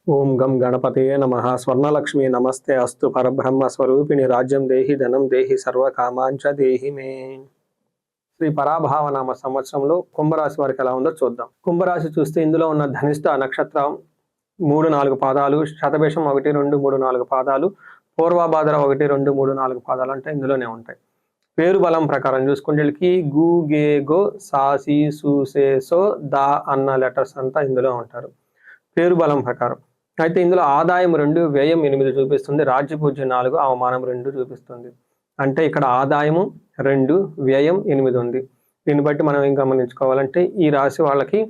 ఓం గం గణపతయే నమః. స్వర్ణలక్ష్మి నమస్తే అస్తు. పరబ్రహ్మ స్వరూపిణి రాజ్యం దేహి ధనం దేహి సర్వకామాంచ దేహి మే. శ్రీ పరాభావనామ సంవత్సరంలో కుంభరాశి వారికి ఎలా ఉందో చూద్దాం. కుంభరాశి చూస్తే ఇందులో ఉన్న ధనిష్ట నక్షత్రం 3-4 పాదాలు, శతభిషం 1, 2, 3, 4 పాదాలు, పూర్వభాద్ర 1, 2, 3, 4 పాదాలు అంటే ఇందులోనే ఉంటాయి. పేరు బలం ప్రకారం చూసుకుంటే వీళ్ళకి గు గే గో సా సి సు సే సో దా అన్న లెటర్స్ అంతా ఇందులో ఉంటారు పేరు బలం ప్రకారం. అయితే ఇందులో ఆదాయం 2, వ్యయం 8 చూపిస్తుంది, రాజ్యపూజ్యం 4, అవమానం 2 చూపిస్తుంది. అంటే ఇక్కడ ఆదాయము 2, వ్యయం 8 ఉంది. దీన్ని బట్టి మనం ఏం గమనించుకోవాలంటే ఈ రాశి వాళ్ళకి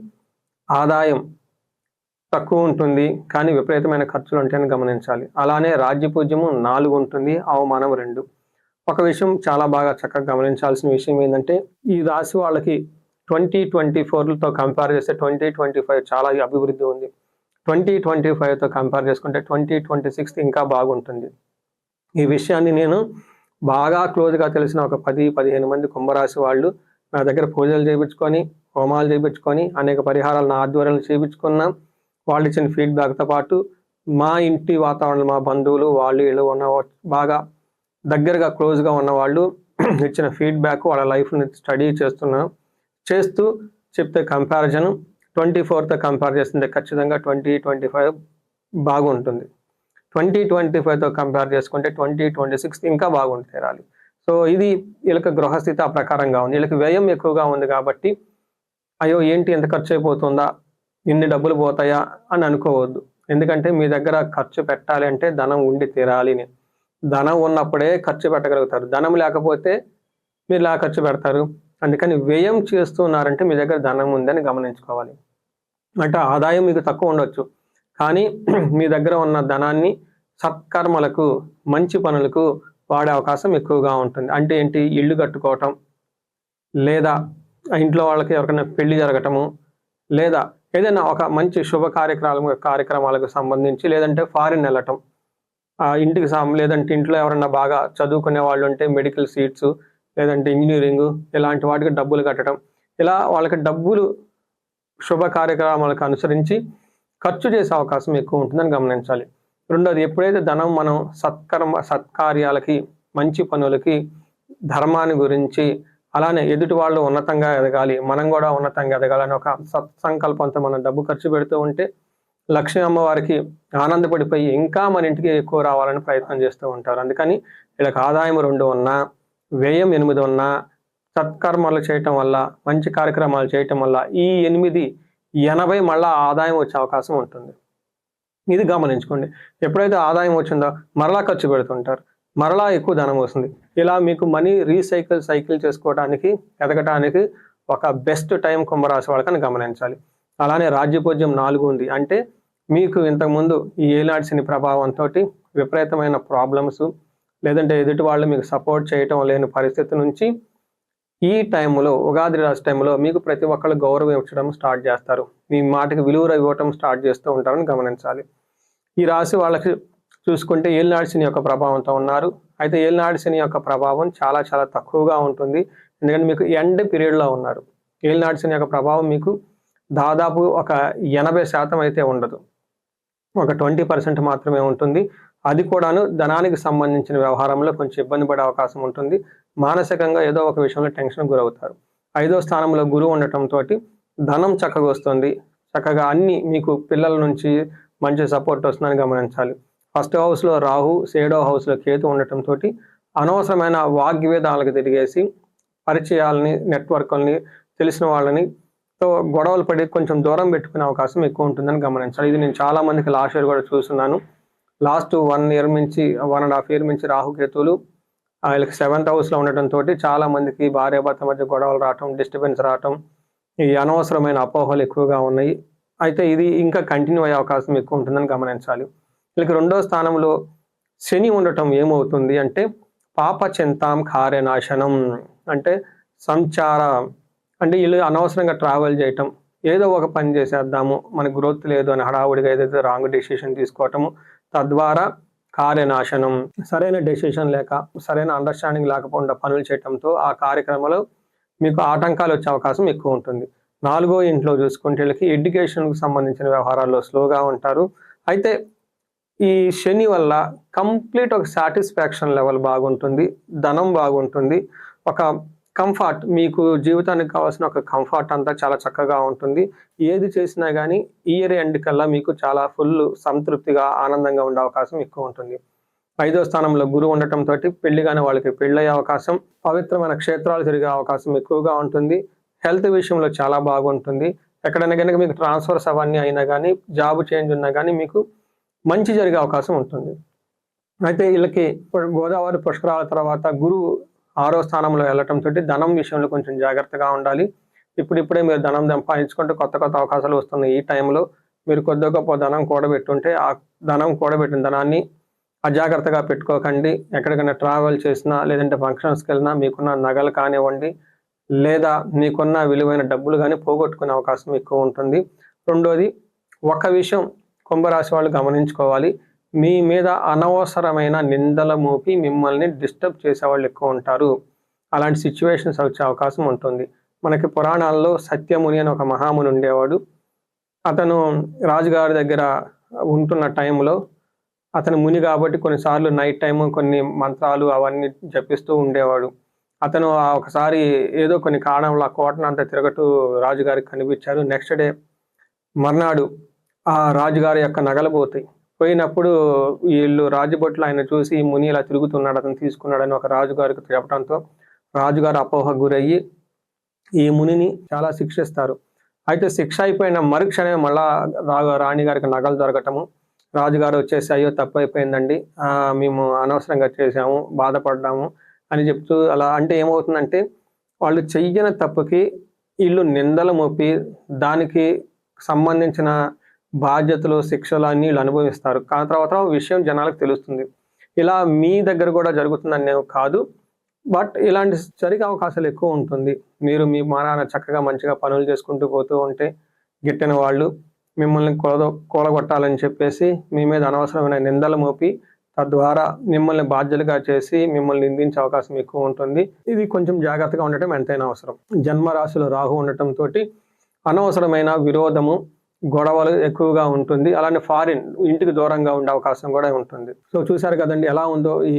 ఆదాయం తక్కువ ఉంటుంది కానీ విపరీతమైన ఖర్చులు ఉంటాయని గమనించాలి. అలానే రాజ్యపూజ్యము 4 ఉంటుంది, అవమానం 2. ఒక విషయం చాలా బాగా చక్కగా గమనించాల్సిన విషయం ఏంటంటే ఈ రాశి వాళ్ళకి 2024తో కంపేర్ చేస్తే 2025 చాలా అభివృద్ధి ఉంది. 2025తో కంపేర్ చేసుకుంటే 2026 ఇంకా బాగుంటుంది. ఈ విషయాన్ని నేను బాగా క్లోజ్గా తెలిసిన ఒక 10-15 మంది కుంభరాశి వాళ్ళు నా దగ్గర పూజలు చేయించుకొని, హోమాలు చేయించుకొని, అనేక పరిహారాలు నా ఆధ్వర్యంలో చేయించుకున్నా. వాళ్ళు ఇచ్చిన ఫీడ్బ్యాక్తో పాటు మా ఇంటి వాతావరణం, మా బంధువులు వీళ్ళు ఉన్న బాగా దగ్గరగా క్లోజ్గా ఉన్న వాళ్ళు ఇచ్చిన ఫీడ్బ్యాక్, వాళ్ళ లైఫ్ని స్టడీ చేస్తూ చెప్తే కంపారిజన్ 24తో కంపేర్ చేస్తుంటే ఖచ్చితంగా 2025 బాగుంటుంది. 2025తో కంపేర్ చేసుకుంటే 2026 ఇంకా బాగుంటుంది తీరాలి. సో ఇది వీళ్ళకి గృహస్థితి ఆ ప్రకారంగా ఉంది. వీళ్ళకి వ్యయం ఎక్కువగా ఉంది కాబట్టి అయ్యో ఏంటి ఎంత ఖర్చు అయిపోతుందా, ఇన్ని డబ్బులు పోతాయా అని అనుకోవద్దు. ఎందుకంటే మీ దగ్గర ఖర్చు పెట్టాలి అంటే ధనం ఉండి తీరాలి. ధనం ఉన్నప్పుడే ఖర్చు పెట్టగలుగుతారు. ధనం లేకపోతే మీరు ఇలా ఖర్చు పెడతారు. అందుకని వ్యయం చేస్తున్నారంటే మీ దగ్గర ధనం ఉందని గమనించుకోవాలి. అంటే ఆదాయం మీకు తక్కువ ఉండొచ్చు కానీ మీ దగ్గర ఉన్న ధనాన్ని సత్కర్మలకు, మంచి పనులకు వాడే అవకాశం ఎక్కువగా ఉంటుంది. అంటే ఏంటి, ఇల్లు కట్టుకోవటం, లేదా ఇంట్లో వాళ్ళకి ఎవరికైనా పెళ్లి జరగటము, లేదా ఏదైనా ఒక మంచి శుభ కార్యక్రమాలకు సంబంధించి, లేదంటే ఫారిన్ వెళ్ళటం, ఇంటికి లేదంటే ఇంట్లో ఎవరైనా బాగా చదువుకునే వాళ్ళు ఉంటే మెడికల్ సీట్స్, లేదంటే ఇంజనీరింగ్, ఇలాంటి వాటికి డబ్బులు కట్టడం, ఇలా వాళ్ళకి డబ్బులు శుభ కార్యక్రమాలకు అనుసరించి ఖర్చు చేసే అవకాశం ఎక్కువ ఉంటుందని గమనించాలి. రెండోది, ఎప్పుడైతే ధనం మనం సత్కార్యాలకి, మంచి పనులకి, ధర్మాన్ని గురించి, అలానే ఎదుటి వాళ్ళు ఉన్నతంగా ఎదగాలి, మనం కూడా ఉన్నతంగా ఎదగాలని ఒక సత్సంకల్పంతో మనం డబ్బు ఖర్చు పెడుతూ ఉంటే లక్ష్మీ అమ్మవారికి ఆనందపడిపోయి ఇంకా మన ఇంటికి ఎక్కువ రావాలని ప్రయత్నం చేస్తూ ఉంటారు. అందుకని వీళ్ళకి ఆదాయం 2 ఉన్నా, వ్యయం 8 ఉన్నా, సత్కర్మలు చేయటం వల్ల, మంచి కార్యక్రమాలు చేయటం వల్ల ఈ 80 మళ్ళా ఆదాయం వచ్చే అవకాశం ఉంటుంది. ఇది గమనించుకోండి. ఎప్పుడైతే ఆదాయం వచ్చిందో మరలా ఖర్చు పెడుతుంటారు, మరలా ఎక్కువ ధనం వస్తుంది. ఇలా మీకు మనీ సైకిల్ చేసుకోవడానికి, ఎదగటానికి ఒక బెస్ట్ టైం కుంభరాశి వాళ్ళకని గమనించాలి. అలానే రాజ్యపూజ్యం 4 ఉంది. అంటే మీకు ఇంతకుముందు ఈ ఏలినాటి శని ప్రభావంతో విపరీతమైన ప్రాబ్లమ్స్, లేదంటే ఎదుటి వాళ్ళు మీకు సపోర్ట్ చేయటం లేని పరిస్థితి నుంచి ఈ టైంలో, ఉగాది రాశి టైంలో మీకు ప్రతి ఒక్కళ్ళు గౌరవం ఇవ్వడం స్టార్ట్ చేస్తారు. మీ మాటకి విలువ ఇవ్వటం స్టార్ట్ చేస్తూ ఉంటారని గమనించాలి. ఈ రాశి వాళ్ళకి చూసుకుంటే ఏలినాటి శని యొక్క ప్రభావంతో ఉన్నారు. అయితే ఏలినాటి శని యొక్క ప్రభావం చాలా చాలా తక్కువగా ఉంటుంది. ఎందుకంటే మీకు ఎండ్ పీరియడ్లో ఉన్నారు. ఏలినాటి శని యొక్క ప్రభావం మీకు దాదాపు ఒక 80% అయితే ఉండదు, ఒక 20% మాత్రమే ఉంటుంది. అది కూడాను ధనానికి సంబంధించిన వ్యవహారంలో కొంచెం ఇబ్బంది పడే అవకాశం ఉంటుంది. మానసికంగా ఏదో ఒక విషయంలో టెన్షన్ గురవుతారు. 5వ స్థానంలో గురువు ఉండటంతో ధనం చక్కగా వస్తుంది. చక్కగా అన్ని మీకు పిల్లల నుంచి మంచి సపోర్ట్ వస్తుందని గమనించాలి. 1st హౌస్లో రాహు, 7వ హౌస్లో కేతు ఉండటంతో అనవసరమైన వాగ్వేదాలకు తిరిగేసి పరిచయాలని, నెట్వర్క్లని, తెలిసిన వాళ్ళని తో గొడవలు పడి కొంచెం దూరం పెట్టుకునే అవకాశం ఎక్కువ ఉంటుందని గమనించాలి. ఇది నేను చాలా మందికి లాస్ట్ ఇయర్ కూడా చూస్తున్నాను. లాస్ట్ 1 ఇయర్ నుంచి, 1.5 ఇయర్ నుంచి రాహుకేతువులు వీళ్ళకి 7th హౌస్లో ఉండటంతో చాలా మందికి భార్యాభర్త మధ్య గొడవలు రావటం, డిస్టర్బెన్స్ రావటం, ఈ అనవసరమైన అపోహలు ఎక్కువగా ఉన్నాయి. అయితే ఇది ఇంకా కంటిన్యూ అయ్యే అవకాశం ఎక్కువ ఉంటుందని గమనించాలి. వీళ్ళకి 2వ స్థానంలో శని ఉండటం ఏమవుతుంది అంటే పాప చింతాం కార్యనాశనం, అంటే సంచార, అంటే వీళ్ళు అనవసరంగా ట్రావెల్ చేయటం, ఏదో ఒక పని చేసేద్దాము, మనకు గ్రోత్ లేదు అని హడావుడిగా ఏదైతే రాంగ్ డెసిషన్ తీసుకోవటము, తద్వారా కార్యనాశనం, సరైన డెసిషన్ లేక, సరైన అండర్స్టాండింగ్ లేకపోకుండా పనులు చేయటంతో ఆ కార్యక్రమంలో మీకు ఆటంకాలు వచ్చే అవకాశం ఎక్కువ ఉంటుంది. 4వ ఇంట్లో చూసుకుంటే వీళ్ళకి ఎడ్యుకేషన్కి సంబంధించిన వ్యవహారాల్లో స్లోగా ఉంటారు. అయితే ఈ శని వల్ల కంప్లీట్ ఒక సాటిస్ఫాక్షన్ లెవెల్ బాగుంటుంది, ధనం బాగుంటుంది, ఒక కంఫర్ట్, మీకు జీవితానికి కావాల్సిన ఒక కంఫర్ట్ అంతా చాలా చక్కగా ఉంటుంది. ఏది చేసినా కానీ ఇయర్ ఎండ్ కల్లా మీకు చాలా ఫుల్ సంతృప్తిగా, ఆనందంగా ఉండే అవకాశం ఎక్కువ ఉంటుంది. 5వ స్థానంలో గురువు ఉండటంతో పెళ్లి కాని వాళ్ళకి పెళ్ళయ్యే అవకాశం, పవిత్రమైన క్షేత్రాలు తిరిగే అవకాశం ఎక్కువగా ఉంటుంది. హెల్త్ విషయంలో చాలా బాగుంటుంది. ఎక్కడైనా కనుక మీకు ట్రాన్స్ఫర్స్ అవన్నీ అయినా కానీ, జాబ్ చేంజ్ ఉన్నా కానీ మీకు మంచి జరిగే అవకాశం ఉంటుంది. అయితే వీళ్ళకి గోదావరి పుష్కరాల తర్వాత గురువు 6వ స్థానంలో వెళ్ళటంతో ధనం విషయంలో కొంచెం జాగ్రత్తగా ఉండాలి. ఇప్పుడిప్పుడే మీరు ధనం సంపాదించుకుంటూ కొత్త కొత్త అవకాశాలు వస్తున్నాయి. ఈ టైంలో మీరు కొద్ది గొప్ప ధనం కూడబెట్టుంటే ఆ కూడబెట్టిన ధనాన్ని అజాగ్రత్తగా పెట్టుకోకండి. ఎక్కడికైనా ట్రావెల్ చేసినా, లేదంటే ఫంక్షన్స్కి వెళ్ళినా మీకున్న నగలు కానివ్వండి, లేదా మీకున్న విలువైన డబ్బులు కానీ పోగొట్టుకునే అవకాశం ఎక్కువ ఉంటుంది. రెండోది, ఒక విషయం కుంభరాశి వాళ్ళు గమనించుకోవాలి. మీ మీద అనవసరమైన నిందల మోపి మిమ్మల్ని డిస్టర్బ్ చేసేవాళ్ళు ఎక్కువ ఉంటారు. అలాంటి సిచ్యువేషన్స్ వచ్చే అవకాశం ఉంటుంది. మనకి పురాణాల్లో సత్యముని అని ఒక మహాముని ఉండేవాడు. అతను రాజుగారి దగ్గర ఉంటున్న టైంలో, అతను ముని కాబట్టి కొన్నిసార్లు నైట్ టైం కొన్ని మంత్రాలు అవన్నీ జపిస్తూ ఉండేవాడు. అతను ఒకసారి ఏదో కొన్ని కారణంలో ఆ కోటను అంతా తిరగటూ రాజుగారికి కనిపించారు. నెక్స్ట్ డే మర్నాడు ఆ రాజుగారి యొక్క నగలు పోయినప్పుడు వీళ్ళు రాజభట్లు ఆయన చూసి, ఈ ముని ఇలా తిరుగుతున్నాడు, అతను తీసుకున్నాడని ఒక రాజుగారికి చెప్పడంతో రాజుగారు అపోహకు గురయ్యి ఈ మునిని చాలా శిక్షిస్తారు. అయితే శిక్ష అయిపోయిన మరుక్షణమే మళ్ళా రాణిగారికి నగలు దొరకటము, రాజుగారు వచ్చేసి అయ్యో తప్పు అయిపోయిందండి, మేము అనవసరంగా చేసాము, బాధపడ్డాము అని చెప్తూ, అలా అంటే ఏమవుతుందంటే వాళ్ళు చెయ్యని తప్పుకి వీళ్ళు నిందలు మోపి దానికి సంబంధించిన బాధ్యతలు, శిక్షలు అన్ని వీళ్ళు అనుభవిస్తారు. కానీ తర్వాత విషయం జనాలకు తెలుస్తుంది. ఇలా మీ దగ్గర కూడా జరుగుతుందని కాదు, బట్ ఇలాంటి జరిగే అవకాశాలు ఎక్కువ ఉంటుంది. మీరు మీ మానాన చక్కగా మంచిగా పనులు చేసుకుంటూ పోతూ ఉంటే గిట్టిన వాళ్ళు మిమ్మల్ని కూలగొట్టాలని చెప్పేసి మీ మీద అనవసరమైన నిందలు మోపి తద్వారా మిమ్మల్ని బాధ్యులుగా చేసి మిమ్మల్ని నిందించే అవకాశం ఎక్కువ ఉంటుంది. ఇది కొంచెం జాగ్రత్తగా ఉండటం ఎంతైనా అవసరం. జన్మరాశిలో రాహు ఉండటంతో అనవసరమైన విరోధము, గొడవలు ఎక్కువగా ఉంటుంది. అలానే ఫారిన్, ఇంటికి దూరంగా ఉండే అవకాశం కూడా ఉంటుంది. సో చూశారు కదండి ఎలా ఉందో ఈ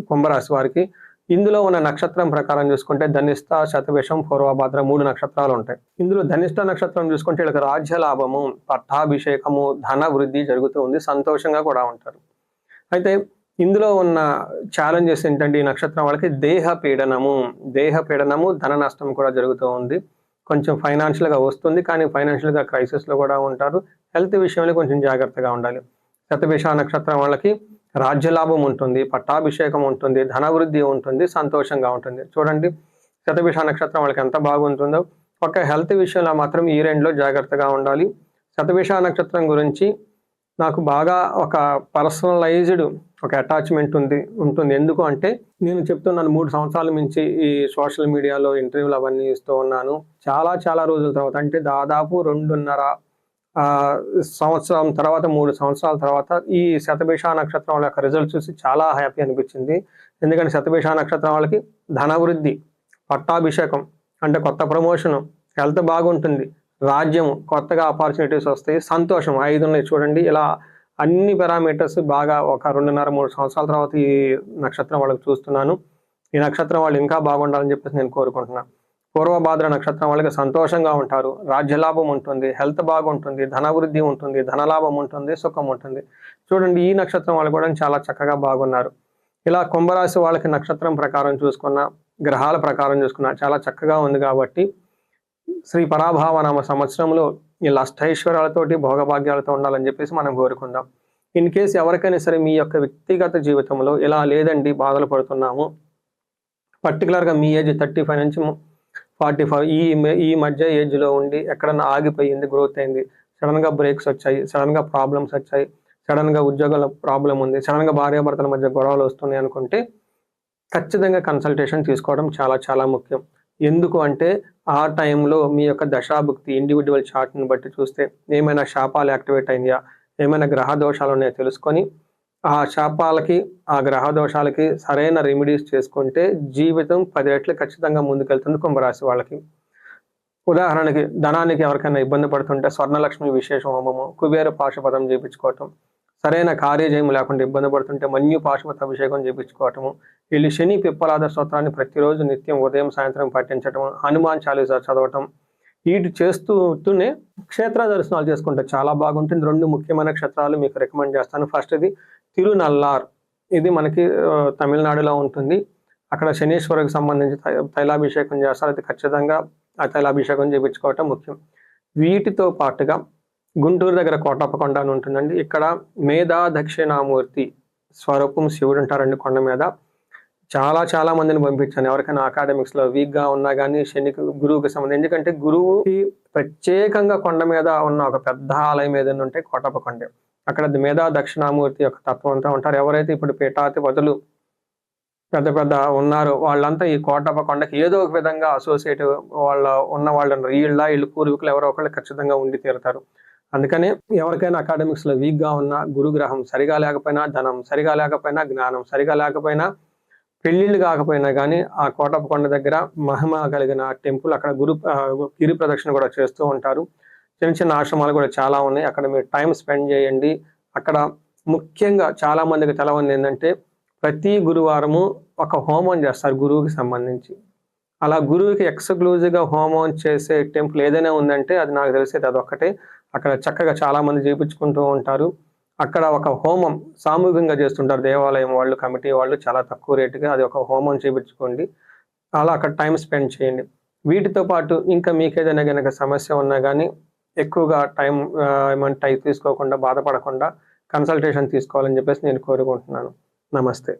కుంభరాశి వారికి. ఇందులో ఉన్న నక్షత్రం ప్రకారం చూసుకుంటే ధనిష్ట, శతభిషం, పూర్వభాద్ర 3 నక్షత్రాలు ఉంటాయి. ఇందులో ధనిష్ట నక్షత్రం చూసుకుంటే వీళ్ళకి రాజ్య లాభము, పట్టాభిషేకము, ధన వృద్ధి జరుగుతూ ఉంది, సంతోషంగా కూడా ఉంటారు. అయితే ఇందులో ఉన్న ఛాలెంజెస్ ఏంటంటే ఈ నక్షత్రం వాళ్ళకి దేహ పీడనము, ధన నష్టం కూడా జరుగుతూ ఉంది. కొంచెం ఫైనాన్షియల్గా వస్తుంది, కానీ ఫైనాన్షియల్గా క్రైసిస్లో కూడా ఉంటారు. హెల్త్ విషయంలో కొంచెం జాగ్రత్తగా ఉండాలి. శతభిష నక్షత్రం వాళ్ళకి రాజ్యలాభం ఉంటుంది, పట్టాభిషేకం ఉంటుంది, ధనవృద్ధి ఉంటుంది, సంతోషంగా ఉంటుంది. చూడండి శతభిష నక్షత్రం వాళ్ళకి ఎంత బాగుంటుందో. ఒక హెల్త్ విషయంలో మాత్రం ఈ రెండులో జాగ్రత్తగా ఉండాలి. శతభిష నక్షత్రం గురించి నాకు బాగా ఒక పర్సనలైజ్డ్ ఒక అటాచ్మెంట్ ఉంటుంది. ఎందుకు అంటే నేను చెప్తున్నాను, 3 సంవత్సరాల నుంచి ఈ సోషల్ మీడియాలో ఇంటర్వ్యూలు అవన్నీ ఇస్తూ ఉన్నాను. చాలా రోజుల తర్వాత, అంటే దాదాపు 2.5 సంవత్సరం తర్వాత, 3 సంవత్సరాల తర్వాత ఈ శతభిష నక్షత్రం వాళ్ళ యొక్క రిజల్ట్ చూసి చాలా హ్యాపీ అనిపించింది. ఎందుకంటే శతభిష నక్షత్రం వాళ్ళకి ధనవృద్ధి, పట్టాభిషేకం అంటే కొత్త ప్రమోషను, హెల్త్ బాగుంటుంది, రాజ్యము, కొత్తగా ఆపర్చునిటీస్ వస్తాయి, సంతోషం, 5 ఉన్నాయి. చూడండి ఇలా అన్ని పారామీటర్స్ బాగా ఒక 2.5-3 సంవత్సరాల తర్వాత ఈ నక్షత్రం వాళ్ళకి చూస్తున్నాను. ఈ నక్షత్రం వాళ్ళు ఇంకా బాగుండాలని చెప్పేసి నేను కోరుకుంటున్నాను. పూర్వభాద్ర నక్షత్రం వాళ్ళకి సంతోషంగా ఉంటారు, రాజ్యలాభం ఉంటుంది, హెల్త్ బాగుంటుంది, ధనవృద్ధి ఉంటుంది, ధనలాభం ఉంటుంది, సుఖం ఉంటుంది. చూడండి ఈ నక్షత్రం వాళ్ళు కూడా చాలా చక్కగా బాగున్నారు. ఇలా కుంభరాశి వాళ్ళకి నక్షత్రం ప్రకారం చూసుకున్న, గ్రహాల ప్రకారం చూసుకున్న చాలా చక్కగా ఉంది. కాబట్టి శ్రీ పరాభావనామ సంవత్సరంలో ఈ అష్టైశ్వర్యాలతోటి భోగభాగ్యాలతో ఉండాలని చెప్పేసి మనం కోరుకుందాం. ఇన్ కేసు ఎవరికైనా సరే మీ యొక్క వ్యక్తిగత జీవితంలో ఇలా లేదండి, బాధలు పడుతున్నాము, పర్టికులర్గా మీ ఏజ్ 35 నుంచి 45 ఈ మధ్య ఏజ్లో ఉండి ఎక్కడన్నా ఆగిపోయింది, గ్రోత్ అయింది, సడన్గా బ్రేక్స్ వచ్చాయి, సడన్గా ప్రాబ్లమ్స్ వచ్చాయి, సడన్గా ఉద్యోగాల ప్రాబ్లం ఉంది, సడన్గా భార్యాభర్తల మధ్య గొడవలు వస్తున్నాయి అనుకుంటే ఖచ్చితంగా కన్సల్టేషన్ తీసుకోవడం చాలా ముఖ్యం. ఎందుకు అంటే ఆ టైంలో మీ యొక్క దశాభుక్తి ఇండివిజువల్ చార్ట్ని బట్టి చూస్తే ఏమైనా శాపాలు యాక్టివేట్ అయినాయా, ఏమైనా గ్రహ దోషాలు ఉన్నాయో తెలుసుకొని ఆ శాపాలకి, ఆ గ్రహ దోషాలకి సరైన రెమెడీస్ చేసుకుంటే జీవితం 10 రెట్లు ఖచ్చితంగా ముందుకెళ్తుంది కుంభరాశి వాళ్ళకి. ఉదాహరణకి ధనానికి ఎవరికైనా ఇబ్బంది పడుతుంటే స్వర్ణలక్ష్మి విశేష హోమము, కుబేర పాశుపతం చేయించుకోవటం, సరైన కార్యజయము లేకుండా ఇబ్బంది పడుతుంటే మన్యు పాశుపత అభిషేకం చేయించుకోవటము, వీళ్ళు శని పిప్పలాద స్తోత్రాన్ని ప్రతిరోజు నిత్యం ఉదయం సాయంత్రం పఠించటం, హనుమాన్ చాలీసా చదవటం, వీటి చేస్తూనే క్షేత్ర దర్శనాలు చేసుకుంటే చాలా బాగుంటుంది. 2 ముఖ్యమైన క్షేత్రాలు మీకు రికమెండ్ చేస్తాను. ఫస్ట్ ఇది తిరునల్లార్, ఇది మనకి తమిళనాడులో ఉంటుంది. అక్కడ శనీశ్వరుకి సంబంధించి తైలాభిషేకం చేస్తారు. అది ఖచ్చితంగా ఆ తైలాభిషేకం చేయించుకోవటం ముఖ్యం. వీటితో పాటుగా గుంటూరు దగ్గర కోటప్పకొండ అని ఉంటుందండి. ఇక్కడ మేధా దక్షిణామూర్తి స్వరూపం శివుడు ఉంటారండి కొండ మీద. చాలా మందిని పంపించాను ఎవరికైనా అకాడమిక్స్ లో వీక్ గా ఉన్నా కానీ శనికి గురువుకి సంబంధించి. ఎందుకంటే గురువుకి ప్రత్యేకంగా కొండ మీద ఉన్న ఒక పెద్ద ఆలయం ఏదైనా ఉంటే కోటప్పకొండ. అక్కడ మేధా దక్షిణామూర్తి యొక్క తత్వం అంతా ఉంటారు. ఎవరైతే ఇప్పుడు పీఠాధిపతులు పెద్ద ఉన్నారో వాళ్ళంతా ఈ కోటప్పకొండకి ఏదో ఒక విధంగా అసోసియేట్ ఉన్న వీళ్ళు పూర్వీకులు ఎవరో ఒకళ్ళు ఖచ్చితంగా ఉండి తీరుతారు. అందుకని ఎవరికైనా అకాడమిక్స్ లో వీక్ గా ఉన్న, గురుగ్రహం సరిగా లేకపోయినా, ధనం సరిగా లేకపోయినా, జ్ఞానం సరిగా లేకపోయినా, పెళ్లిళ్ళు కాకపోయినా కానీ ఆ కోటప్పకొండ దగ్గర మహిమ కలిగిన టెంపుల్, అక్కడ గిరి ప్రదక్షిణ కూడా చేస్తూ ఉంటారు. చిన్న ఆశ్రమాలు కూడా చాలా ఉన్నాయి. అక్కడ మీరు టైం స్పెండ్ చేయండి. అక్కడ ముఖ్యంగా చాలా మందికి తెలవని ఏంటంటే ప్రతి గురువారము ఒక హోమం చేస్తారు గురువుకి సంబంధించి. అలా గురువుకి ఎక్స్క్లూజివ్గా హోమం చేసే టెంపుల్ ఏదైనా ఉందంటే అది నాకు తెలిసేది అదొక్కటే. అక్కడ చక్కగా చాలా మంది చేయించుకుంటూ ఉంటారు. అక్కడ ఒక హోమం సామూహికంగా చేస్తుంటారు దేవాలయం వాళ్ళు, కమిటీ వాళ్ళు, చాలా తక్కువ రేటుగా అది ఒక హోమం చేయించుకోండి. అలా అక్కడ టైం స్పెండ్ చేయండి. వీటితో పాటు ఇంకా మీకేదైనా కనుక సమస్య ఉన్నా కానీ ఎక్కువగా టైం తీసుకోకుండా, బాధపడకుండా కన్సల్టేషన్ తీసుకోవాలని చెప్పేసి నేను కోరుకుంటున్నాను. నమస్తే.